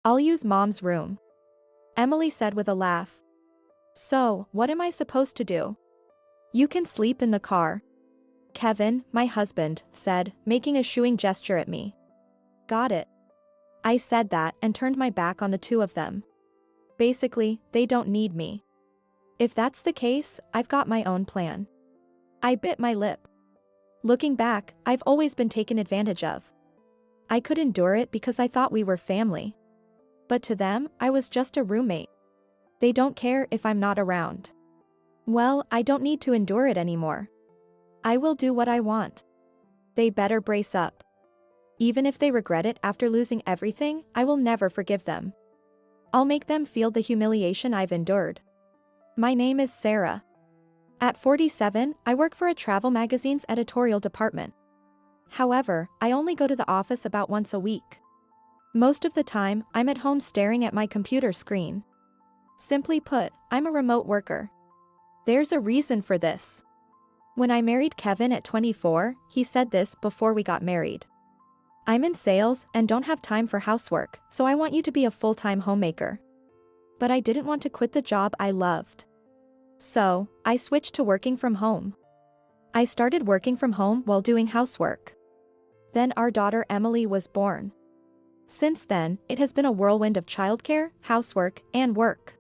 I'll use Mom's room, Emily said with a laugh. So, what am I supposed to do? You can sleep in the car, Kevin, my husband, said, making a shooing gesture at me. Got it. I said that and turned my back on the two of them. Basically, they don't need me. If that's the case, I've got my own plan. I bit my lip. Looking back, I've always been taken advantage of. I could endure it because I thought we were family. But to them, I was just a roommate. They don't care if I'm not around. Well, I don't need to endure it anymore. I will do what I want. They better brace up. Even if they regret it after losing everything, I will never forgive them. I'll make them feel the humiliation I've endured. My name is Sarah. At 47, I work for a travel magazine's editorial department. However, I only go to the office about once a week. Most of the time, I'm at home staring at my computer screen. Simply put, I'm a remote worker. There's a reason for this. When I married Kevin at 24, he said this before we got married. I'm in sales and don't have time for housework, so I want you to be a full-time homemaker. But I didn't want to quit the job I loved. So, I switched to working from home. I started working from home while doing housework. Then our daughter Emily was born. Since then, it has been a whirlwind of childcare, housework, and work.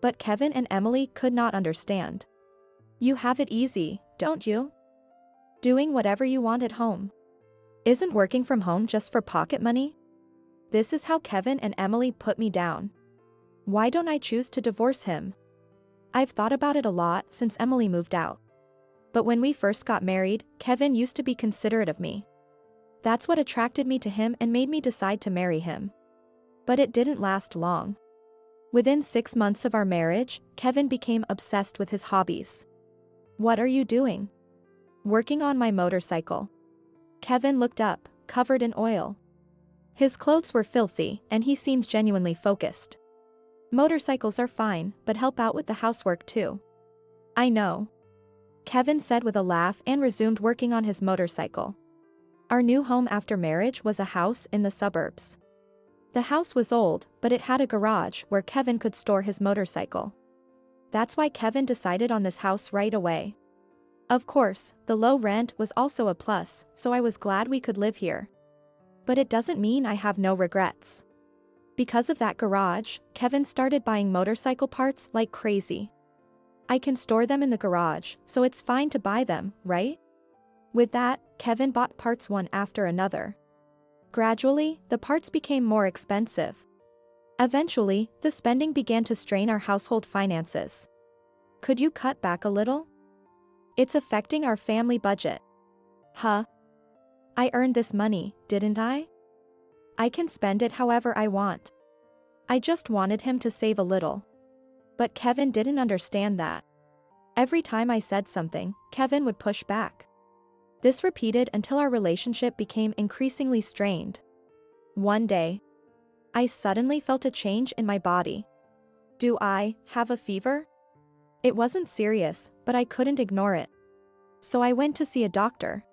But Kevin and Emily could not understand. You have it easy, don't you? Doing whatever you want at home. Isn't working from home just for pocket money? This is how Kevin and Emily put me down. Why don't I choose to divorce him? I've thought about it a lot since Emily moved out. But when we first got married, Kevin used to be considerate of me. That's what attracted me to him and made me decide to marry him. But it didn't last long. Within 6 months of our marriage, Kevin became obsessed with his hobbies. What are you doing? Working on my motorcycle. Kevin looked up, covered in oil. His clothes were filthy, and he seemed genuinely focused. Motorcycles are fine, but help out with the housework too. I know, Kevin said with a laugh and resumed working on his motorcycle. Our new home after marriage was a house in the suburbs. The house was old, but it had a garage where Kevin could store his motorcycle. That's why Kevin decided on this house right away. Of course, the low rent was also a plus, so I was glad we could live here. But it doesn't mean I have no regrets. Because of that garage, Kevin started buying motorcycle parts like crazy. I can store them in the garage, so it's fine to buy them, right? With that, Kevin bought parts one after another. Gradually, the parts became more expensive. Eventually, the spending began to strain our household finances. Could you cut back a little? It's affecting our family budget. Huh? I earned this money, didn't I? I can spend it however I want. I just wanted him to save a little. But Kevin didn't understand that. Every time I said something, Kevin would push back. This repeated until our relationship became increasingly strained. One day, I suddenly felt a change in my body. Do I have a fever? It wasn't serious, but I couldn't ignore it. So I went to see a doctor.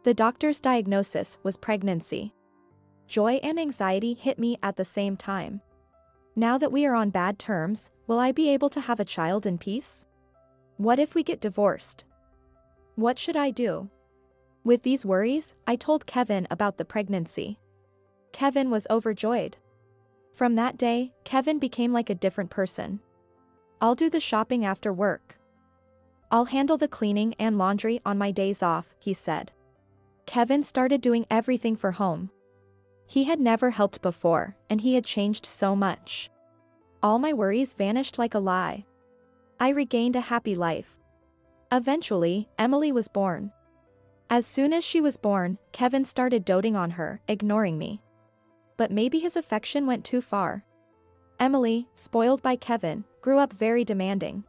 The doctor's diagnosis was pregnancy. Joy and anxiety hit me at the same time. Now that we are on bad terms, will I be able to have a child in peace? What if we get divorced? What should I do? With these worries, I told Kevin about the pregnancy. Kevin was overjoyed. From that day, Kevin became like a different person. I'll do the shopping after work. I'll handle the cleaning and laundry on my days off, he said. Kevin started doing everything for home. He had never helped before, and he had changed so much. All my worries vanished like a lie. I regained a happy life. Eventually, Emily was born. As soon as she was born, Kevin started doting on her, ignoring me. But maybe his affection went too far. Emily, spoiled by Kevin, grew up very demanding.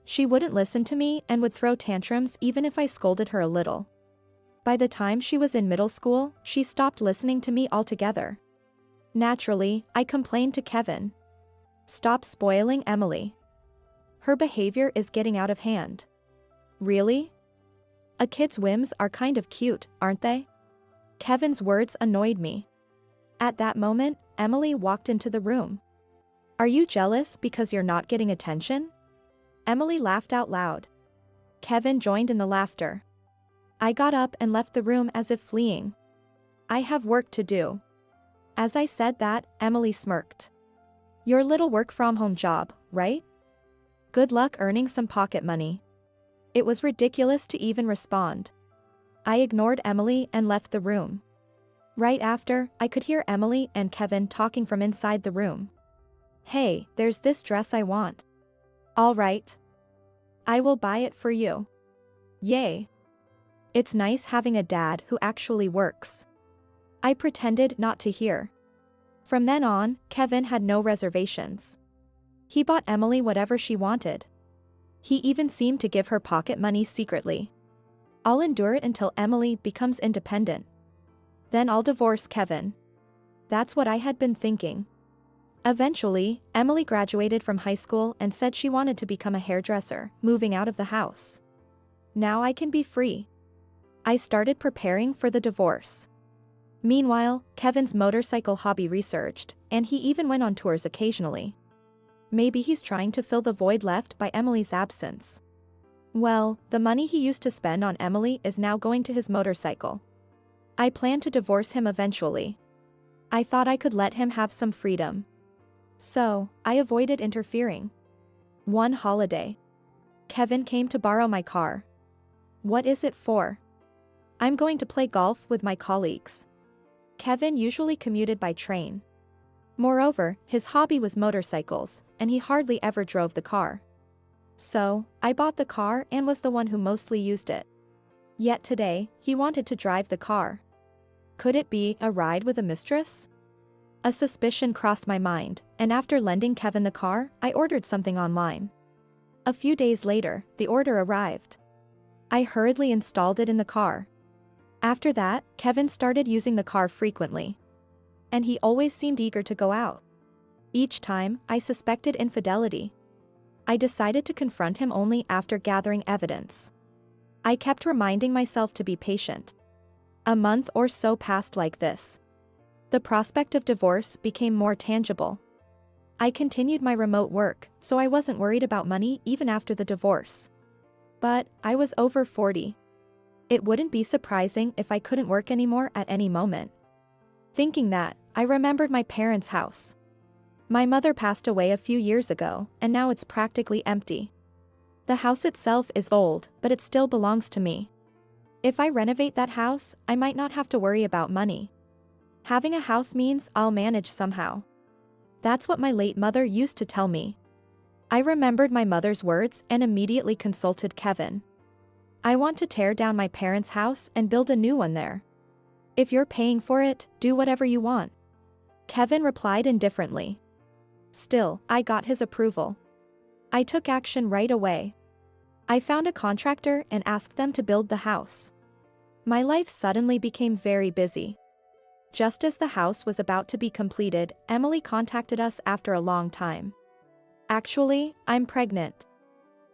She wouldn't listen to me and would throw tantrums even if I scolded her a little. By the time she was in middle school, she stopped listening to me altogether. Naturally, I complained to Kevin. Stop spoiling Emily. Her behavior is getting out of hand. Really? A kid's whims are kind of cute, aren't they? Kevin's words annoyed me. At that moment, Emily walked into the room. Are you jealous because you're not getting attention? Emily laughed out loud. Kevin joined in the laughter. I got up and left the room as if fleeing. I have work to do. As I said that, Emily smirked. Your little work-from-home job, right? Good luck earning some pocket money. It was ridiculous to even respond. I ignored Emily and left the room. Right after, I could hear Emily and Kevin talking from inside the room. Hey, there's this dress I want. All right. I will buy it for you. Yay. It's nice having a dad who actually works. I pretended not to hear. From then on, Kevin had no reservations. He bought Emily whatever she wanted. He even seemed to give her pocket money secretly. I'll endure it until Emily becomes independent. Then I'll divorce Kevin. That's what I had been thinking. Eventually, Emily graduated from high school and said she wanted to become a hairdresser, moving out of the house. Now I can be free. I started preparing for the divorce. Meanwhile, Kevin's motorcycle hobby resurged, and he even went on tours occasionally. Maybe he's trying to fill the void left by Emily's absence. Well, the money he used to spend on Emily is now going to his motorcycle. I plan to divorce him eventually. I thought I could let him have some freedom. So, I avoided interfering. One holiday. Kevin came to borrow my car. What is it for? I'm going to play golf with my colleagues. Kevin usually commuted by train. Moreover, his hobby was motorcycles, and he hardly ever drove the car. So, I bought the car and was the one who mostly used it. Yet today, he wanted to drive the car. Could it be a ride with a mistress? A suspicion crossed my mind, and after lending Kevin the car, I ordered something online. A few days later, the order arrived. I hurriedly installed it in the car. After that, Kevin started using the car frequently. And he always seemed eager to go out. Each time, I suspected infidelity. I decided to confront him only after gathering evidence. I kept reminding myself to be patient. A month or so passed like this. The prospect of divorce became more tangible. I continued my remote work, so I wasn't worried about money even after the divorce. But I was over 40. It wouldn't be surprising if I couldn't work anymore at any moment. Thinking that, I remembered my parents' house. My mother passed away a few years ago, and now it's practically empty. The house itself is old, but it still belongs to me. If I renovate that house, I might not have to worry about money. Having a house means I'll manage somehow. That's what my late mother used to tell me. I remembered my mother's words and immediately consulted Kevin. I want to tear down my parents' house and build a new one there. If you're paying for it, do whatever you want. Kevin replied indifferently. Still, I got his approval. I took action right away. I found a contractor and asked them to build the house. My life suddenly became very busy. Just as the house was about to be completed, Emily contacted us after a long time. Actually, I'm pregnant.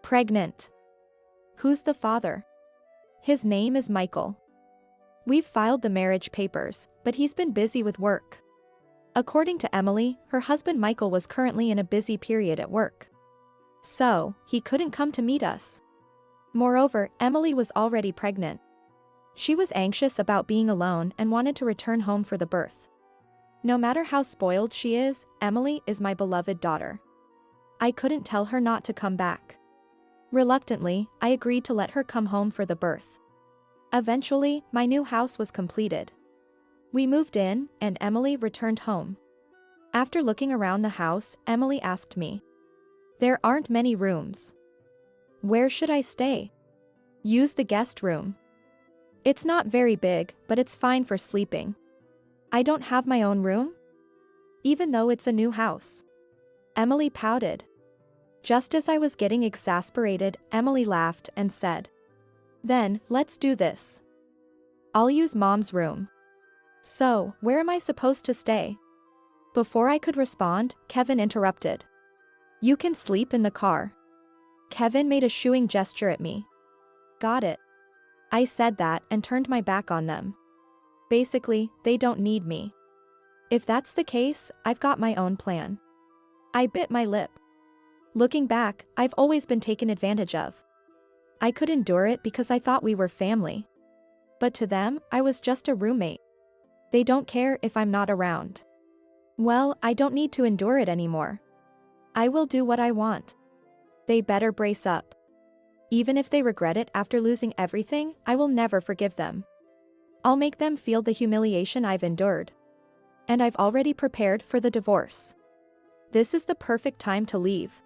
Pregnant. Who's the father? His name is Michael. We've filed the marriage papers, but he's been busy with work. According to Emily, her husband Michael was currently in a busy period at work. So, he couldn't come to meet us. Moreover, Emily was already pregnant. She was anxious about being alone and wanted to return home for the birth. No matter how spoiled she is, Emily is my beloved daughter. I couldn't tell her not to come back. Reluctantly, I agreed to let her come home for the birth. Eventually, my new house was completed. We moved in, and Emily returned home. After looking around the house, Emily asked me. There aren't many rooms. Where should I stay? Use the guest room. It's not very big, but it's fine for sleeping. I don't have my own room? Even though it's a new house. Emily pouted. Just as I was getting exasperated, Emily laughed and said. Then, let's do this. I'll use Mom's room. So, where am I supposed to stay? Before I could respond, Kevin interrupted. You can sleep in the car. Kevin made a shooing gesture at me. Got it. I said that and turned my back on them. Basically, they don't need me. If that's the case, I've got my own plan. I bit my lip. Looking back, I've always been taken advantage of. I could endure it because I thought we were family. But to them, I was just a roommate. They don't care if I'm not around. Well, I don't need to endure it anymore. I will do what I want. They better brace up. Even if they regret it after losing everything, I will never forgive them. I'll make them feel the humiliation I've endured. And I've already prepared for the divorce. This is the perfect time to leave.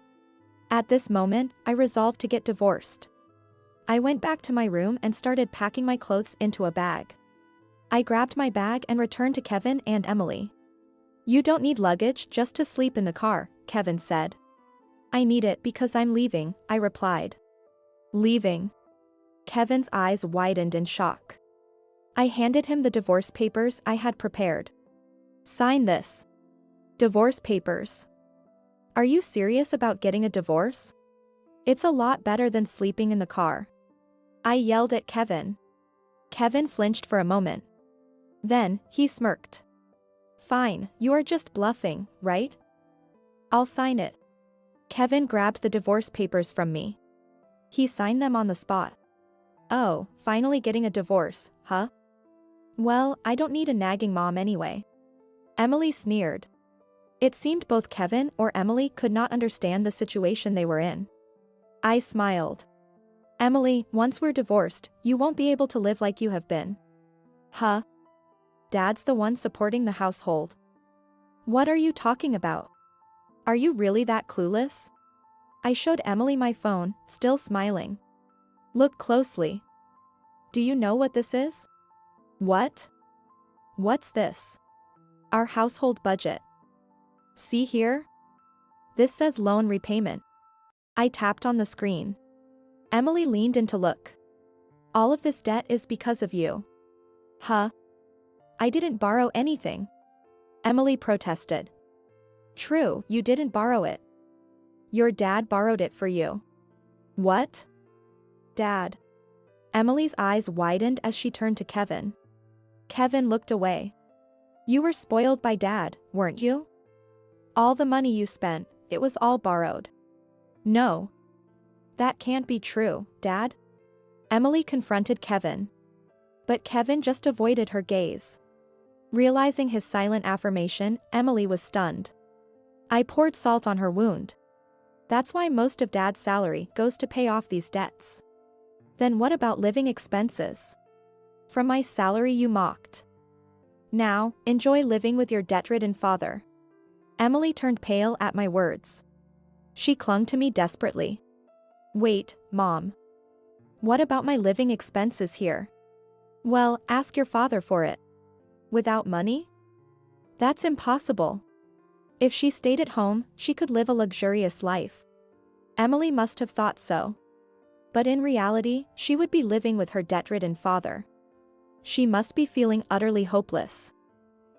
At this moment, I resolved to get divorced. I went back to my room and started packing my clothes into a bag. I grabbed my bag and returned to Kevin and Emily. "You don't need luggage just to sleep in the car," Kevin said. "I need it because I'm leaving," I replied. "Leaving?" Kevin's eyes widened in shock. I handed him the divorce papers I had prepared. "Sign this." Divorce papers. Are you serious about getting a divorce? It's a lot better than sleeping in the car. I yelled at Kevin. Kevin flinched for a moment. Then, he smirked. "Fine, you are just bluffing, right? I'll sign it." Kevin grabbed the divorce papers from me. He signed them on the spot. "Oh, finally getting a divorce, huh? Well, I don't need a nagging mom anyway." Emily sneered. It seemed both Kevin or Emily could not understand the situation they were in. I smiled. "Emily, once we're divorced, you won't be able to live like you have been." "Huh? Dad's the one supporting the household." "What are you talking about? Are you really that clueless?" I showed Emily my phone, still smiling. "Look closely. Do you know what this is?" "What? What's this?" "Our household budget. See here? This says loan repayment." I tapped on the screen. Emily leaned in to look. "All of this debt is because of you." "Huh? I didn't borrow anything." Emily protested. "True, you didn't borrow it. Your dad borrowed it for you." "What? Dad?" Emily's eyes widened as she turned to Kevin. Kevin looked away. "You were spoiled by Dad, weren't you? All the money you spent, it was all borrowed." "No. That can't be true, Dad." Emily confronted Kevin. But Kevin just avoided her gaze. Realizing his silent affirmation, Emily was stunned. I poured salt on her wound. "That's why most of Dad's salary goes to pay off these debts." "Then what about living expenses?" "From my salary you mocked. Now, enjoy living with your debt-ridden father." Emily turned pale at my words. She clung to me desperately. "Wait, Mom. What about my living expenses here?" "Well, ask your father for it." "Without money? That's impossible." If she stayed at home, she could live a luxurious life. Emily must have thought so. But in reality, she would be living with her debt-ridden father. She must be feeling utterly hopeless.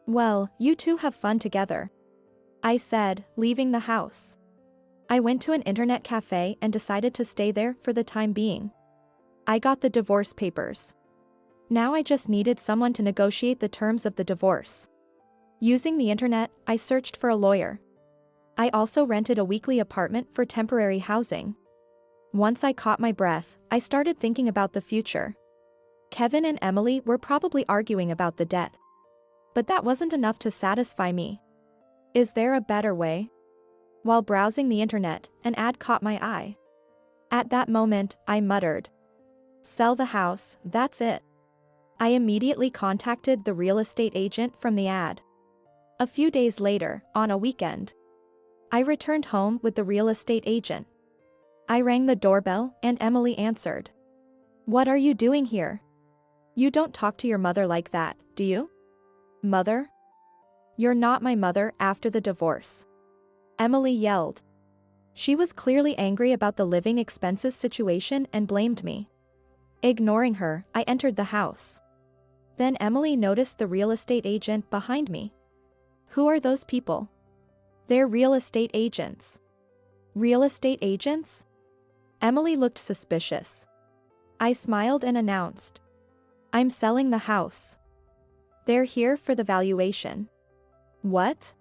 "Well, you two have fun together," I said, leaving the house. I went to an internet cafe and decided to stay there for the time being. I got the divorce papers. Now I just needed someone to negotiate the terms of the divorce. Using the internet, I searched for a lawyer. I also rented a weekly apartment for temporary housing. Once I caught my breath, I started thinking about the future. Kevin and Emily were probably arguing about the debt. But that wasn't enough to satisfy me. Is there a better way? While browsing the internet, an ad caught my eye. At that moment, I muttered, "Sell the house, that's it." I immediately contacted the real estate agent from the ad. A few days later, on a weekend, I returned home with the real estate agent. I rang the doorbell and Emily answered. "What are you doing here? You don't talk to your mother like that, do you?" "Mother? You're not my mother after the divorce," Emily yelled. She was clearly angry about the living expenses situation and blamed me. Ignoring her, I entered the house. Then Emily noticed the real estate agent behind me. "Who are those people?" "They're real estate agents." "Real estate agents?" Emily looked suspicious. I smiled and announced, "I'm selling the house. They're here for the valuation." What?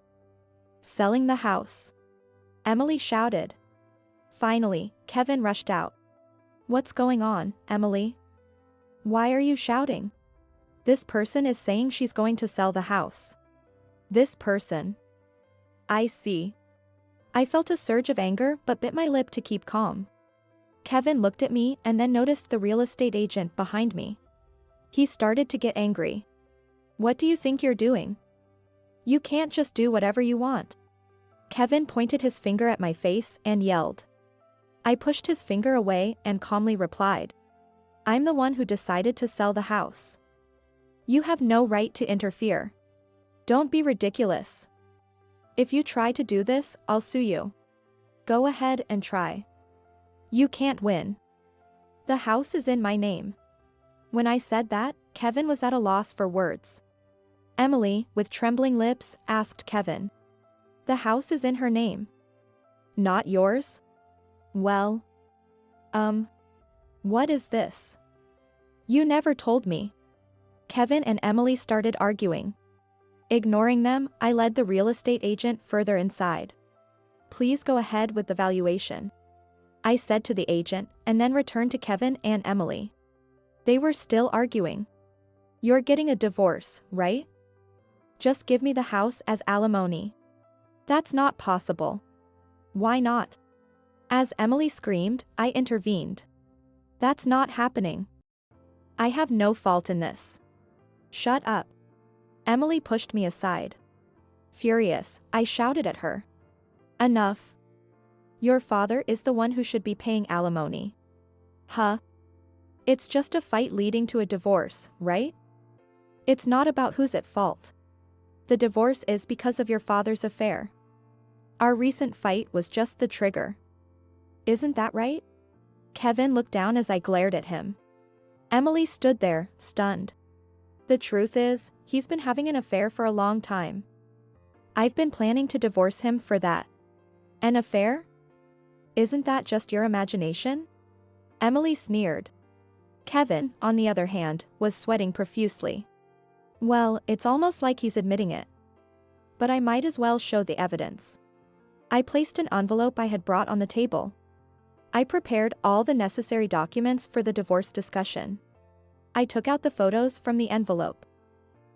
Selling the house? Emily shouted. Finally, Kevin rushed out. What's going on, Emily? Why are you shouting? This person is saying she's going to sell the house. This person. I see. I felt a surge of anger but bit my lip to keep calm. Kevin looked at me and then noticed the real estate agent behind me. He started to get angry. What do you think you're doing? You can't just do whatever you want. Kevin pointed his finger at my face and yelled. I pushed his finger away and calmly replied. I'm the one who decided to sell the house. You have no right to interfere. Don't be ridiculous. If you try to do this, I'll sue you. Go ahead and try. You can't win. The house is in my name. When I said that, Kevin was at a loss for words. Emily, with trembling lips, asked Kevin. The house is in her name. Not yours? Well. What is this? You never told me. Kevin and Emily started arguing. Ignoring them, I led the real estate agent further inside. Please go ahead with the valuation, I said to the agent, and then returned to Kevin and Emily. They were still arguing. You're getting a divorce, right? Just give me the house as alimony. That's not possible. Why not? As Emily screamed, I intervened. That's not happening. I have no fault in this. Shut up. Emily pushed me aside. Furious, I shouted at her. Enough. Your father is the one who should be paying alimony. Huh? It's just a fight leading to a divorce, right? It's not about who's at fault. The divorce is because of your father's affair. Our recent fight was just the trigger. Isn't that right? Kevin looked down as I glared at him. Emily stood there, stunned. The truth is, he's been having an affair for a long time. I've been planning to divorce him for that. An affair? Isn't that just your imagination? Emily sneered. Kevin, on the other hand, was sweating profusely. Well, it's almost like he's admitting it. But I might as well show the evidence. I placed an envelope I had brought on the table. I prepared all the necessary documents for the divorce discussion. I took out the photos from the envelope.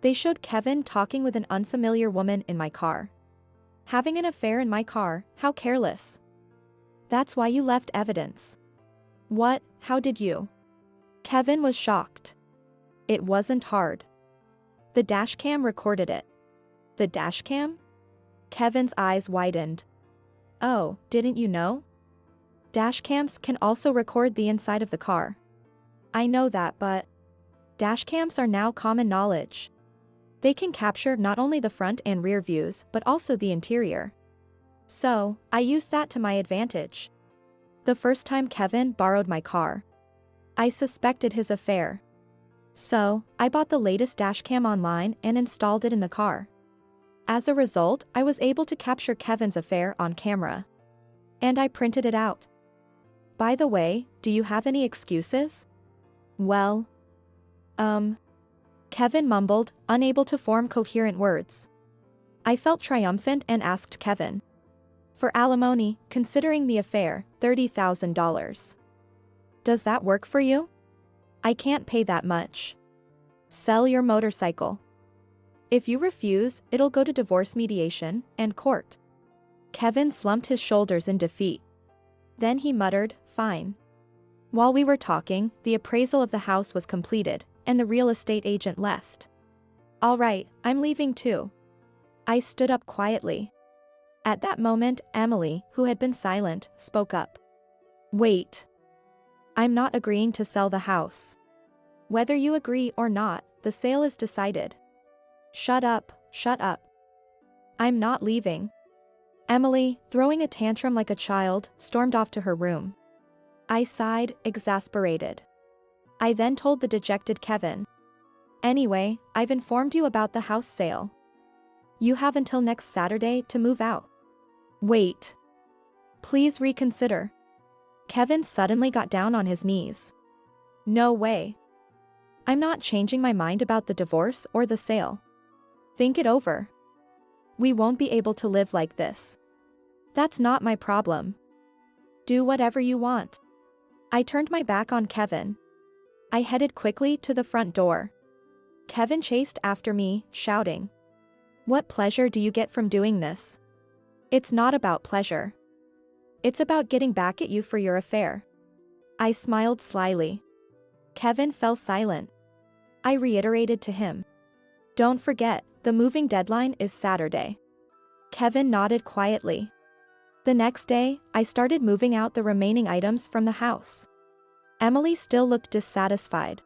They showed Kevin talking with an unfamiliar woman in my car. Having an affair in my car, how careless. That's why you left evidence. What? How did you? Kevin was shocked. It wasn't hard. The dashcam recorded it. The dashcam? Kevin's eyes widened. Oh, didn't you know? Dashcams can also record the inside of the car. I know that, but dashcams are now common knowledge. They can capture not only the front and rear views but also the interior. So, I used that to my advantage. The first time Kevin borrowed my car, I suspected his affair. So, I bought the latest dashcam online and installed it in the car. As a result, I was able to capture Kevin's affair on camera. And I printed it out. By the way, do you have any excuses? Well, Kevin mumbled, unable to form coherent words. I felt triumphant and asked Kevin. For alimony, considering the affair, $30,000. Does that work for you? I can't pay that much. Sell your motorcycle. If you refuse, it'll go to divorce mediation and court. Kevin slumped his shoulders in defeat. Then he muttered, fine. While we were talking, the appraisal of the house was completed, and the real estate agent left. All right, I'm leaving too. I stood up quietly. At that moment, Emily, who had been silent, spoke up. Wait. I'm not agreeing to sell the house. Whether you agree or not, the sale is decided. Shut up, shut up. I'm not leaving. Emily, throwing a tantrum like a child, stormed off to her room. I sighed, exasperated. I then told the dejected Kevin. Anyway, I've informed you about the house sale. You have until next Saturday to move out. Wait. Please reconsider. Kevin suddenly got down on his knees. No way. I'm not changing my mind about the divorce or the sale. Think it over. We won't be able to live like this. That's not my problem. Do whatever you want. I turned my back on Kevin. I headed quickly to the front door. Kevin chased after me, shouting, "What pleasure do you get from doing this?" "It's not about pleasure. It's about getting back at you for your affair." I smiled slyly. Kevin fell silent. I reiterated to him, "Don't forget, the moving deadline is Saturday." Kevin nodded quietly. The next day, I started moving out the remaining items from the house. Emily still looked dissatisfied.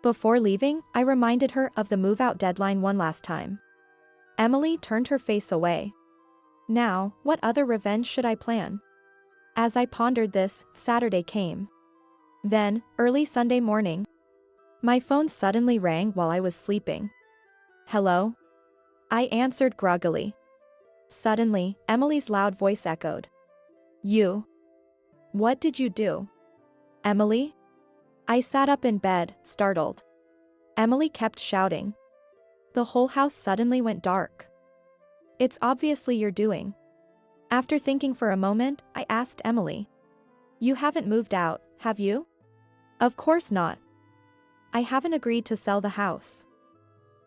Before leaving, I reminded her of the move-out deadline one last time. Emily turned her face away. Now, what other revenge should I plan? As I pondered this, Saturday came. Then, early Sunday morning, my phone suddenly rang while I was sleeping. "Hello?" I answered groggily. Suddenly, Emily's loud voice echoed. "You? What did you do?" "Emily?" I sat up in bed, startled. Emily kept shouting. The whole house suddenly went dark. "It's obviously your doing." After thinking for a moment, I asked Emily, "You haven't moved out, have you?" "Of course not. I haven't agreed to sell the house."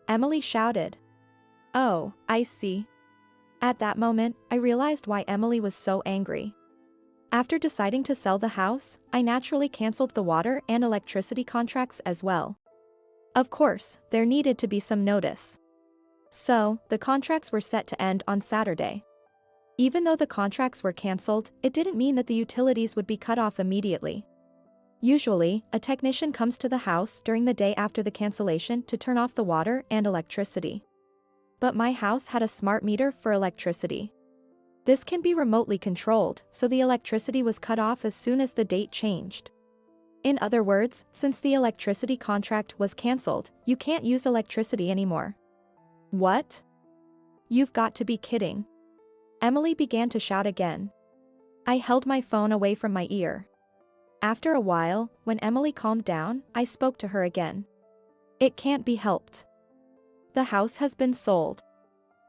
Emily shouted. "Oh, I see." At that moment, I realized why Emily was so angry. After deciding to sell the house, I naturally canceled the water and electricity contracts as well. Of course, there needed to be some notice. So, the contracts were set to end on Saturday. Even though the contracts were canceled, it didn't mean that the utilities would be cut off immediately. Usually, a technician comes to the house during the day after the cancellation to turn off the water and electricity. But my house had a smart meter for electricity. This can be remotely controlled, so the electricity was cut off as soon as the date changed. In other words, since the electricity contract was cancelled, you can't use electricity anymore. "What? You've got to be kidding." Emily began to shout again. I held my phone away from my ear. After a while, when Emily calmed down, I spoke to her again. "It can't be helped. The house has been sold.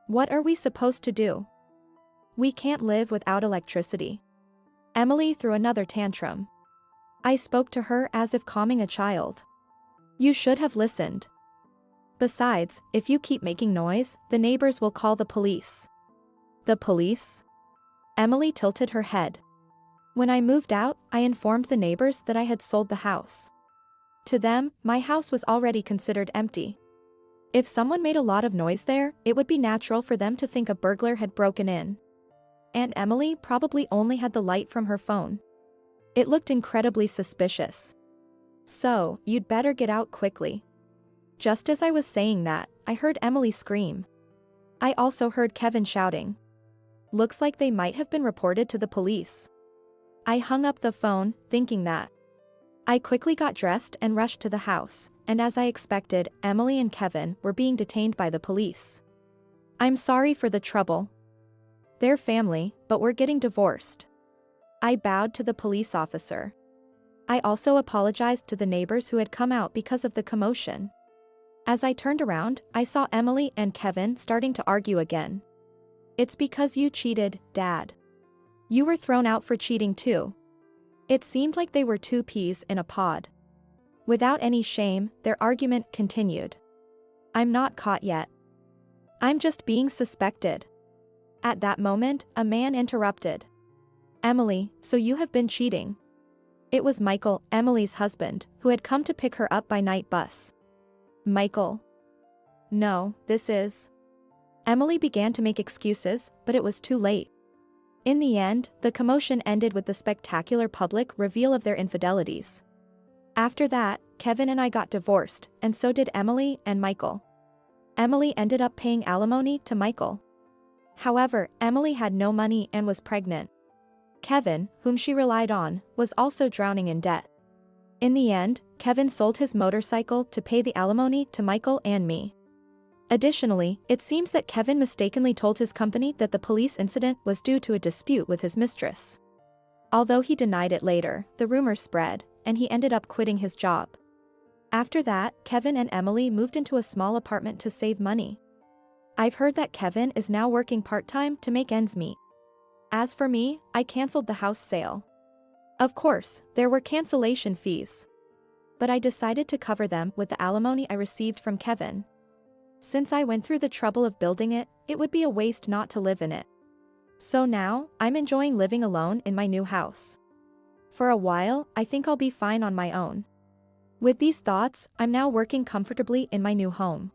What are we supposed to do? We can't live without electricity." Emily threw another tantrum. I spoke to her as if calming a child. "You should have listened. Besides, if you keep making noise, the neighbors will call the police." "The police?" Emily tilted her head. "When I moved out, I informed the neighbors that I had sold the house. To them, my house was already considered empty. If someone made a lot of noise there, it would be natural for them to think a burglar had broken in. And Emily probably only had the light from her phone. It looked incredibly suspicious. So, you'd better get out quickly." Just as I was saying that, I heard Emily scream. I also heard Kevin shouting. Looks like they might have been reported to the police. I hung up the phone, thinking that. I quickly got dressed and rushed to the house, and as I expected, Emily and Kevin were being detained by the police. "I'm sorry for the trouble. They're family, but we're getting divorced." I bowed to the police officer. I also apologized to the neighbors who had come out because of the commotion. As I turned around, I saw Emily and Kevin starting to argue again. "It's because you cheated, Dad. You were thrown out for cheating too." It seemed like they were two peas in a pod. Without any shame, their argument continued. "I'm not caught yet. I'm just being suspected." At that moment, a man interrupted. "Emily, so you have been cheating." It was Michael, Emily's husband, who had come to pick her up by night bus. "Michael. No, this is..." Emily began to make excuses, but it was too late. In the end, the commotion ended with the spectacular public reveal of their infidelities. After that, Kevin and I got divorced, and so did Emily and Michael. Emily ended up paying alimony to Michael. However, Emily had no money and was pregnant. Kevin, whom she relied on, was also drowning in debt. In the end, Kevin sold his motorcycle to pay the alimony to Michael and me. Additionally, it seems that Kevin mistakenly told his company that the police incident was due to a dispute with his mistress. Although he denied it later, the rumor spread, and he ended up quitting his job. After that, Kevin and Emily moved into a small apartment to save money. I've heard that Kevin is now working part-time to make ends meet. As for me, I canceled the house sale. Of course, there were cancellation fees. But I decided to cover them with the alimony I received from Kevin. Since I went through the trouble of building it, it would be a waste not to live in it. So now, I'm enjoying living alone in my new house. For a while, I think I'll be fine on my own. With these thoughts, I'm now working comfortably in my new home.